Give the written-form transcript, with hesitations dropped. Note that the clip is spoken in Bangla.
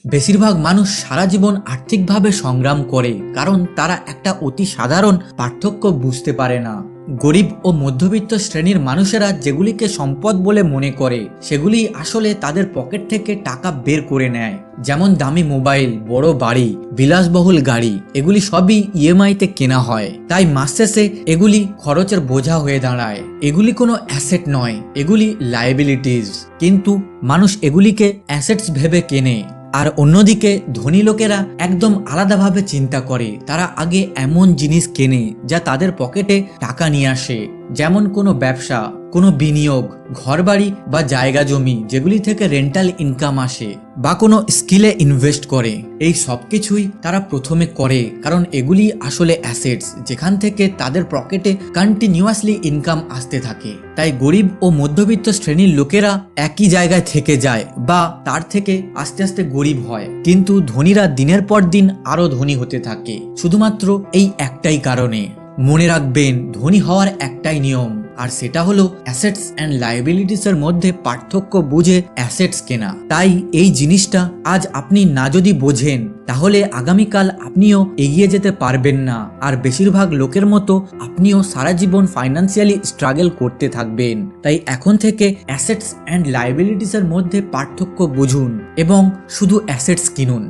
বেশিরভাগ মানুষ সারা জীবন আর্থিকভাবে সংগ্রাম করে, কারণ তারা একটা অতি সাধারণ পার্থক্য বুঝতে পারে না। গরিব ও মধ্যবিত্ত শ্রেণীর মানুষেরা যেগুলিকে সম্পদ বলে মনে করে, সেগুলি আসলে তাদের পকেট থেকে টাকা বের করে নেয়। যেমন দামি মোবাইল, বড় বাড়ি, বিলাসবহুল গাড়ি, এগুলি সবই ইএমআইতে কেনা হয়। তাই মাস শেষে এগুলি খরচের বোঝা হয়ে দাঁড়ায়। এগুলি কোনো অ্যাসেট নয়, এগুলি লায়াবিলিটিস। কিন্তু মানুষ এগুলিকে অ্যাসেটস ভেবে কেনে। আর অন্যদিকে ধনী লোকেরা একদম আলাদাভাবে চিন্তা করে। তারা আগে এমন জিনিস কেনে যা তাদের পকেটে টাকা নিয়ে আসে, যেমন কোনো ব্যবসা, কোনো বিনিয়োগ, ঘরবাড়ি বা জায়গা জমি যেগুলি থেকে রেন্টাল ইনকাম আসে, বা কোনো স্কিলে ইনভেস্ট করে। এই সব কিছুই তারা প্রথমে করে, কারণ এগুলি আসলে অ্যাসেটস যেখান থেকে তাদের পকেটে কন্টিনিউয়াসলি ইনকাম আসতে থাকে। তাই গরিব ও মধ্যবিত্ত শ্রেণীর লোকেরা একই জায়গায় থেকে যায় বা তার থেকে আস্তে আস্তে গরিব হয়, কিন্তু ধনীরা দিনের পর দিন আরো ধনী হতে থাকে, শুধুমাত্র এই একটাই কারণে। মনে রাখবেন, ধনী হওয়ার একটাই নিয়ম, আর সেটা হলো অ্যাসেটস অ্যান্ড লায়াবিলিটিস এর মধ্যে পার্থক্য বুঝে অ্যাসেটস কেনা। তাই এই জিনিসটা আজ আপনি না যদি বোঝেন, তাহলে আগামীকাল আপনিও এগিয়ে যেতে পারবেন না। আর বেশিরভাগ লোকের মতো আপনিও সারা জীবন ফাইন্যান্সিয়ালি স্ট্রাগল করতে থাকবেন। তাই এখন থেকে অ্যাসেটস অ্যান্ড লায়াবিলিটিস এর মধ্যে পার্থক্য বুঝুন এবং শুধু অ্যাসেটস কিনুন।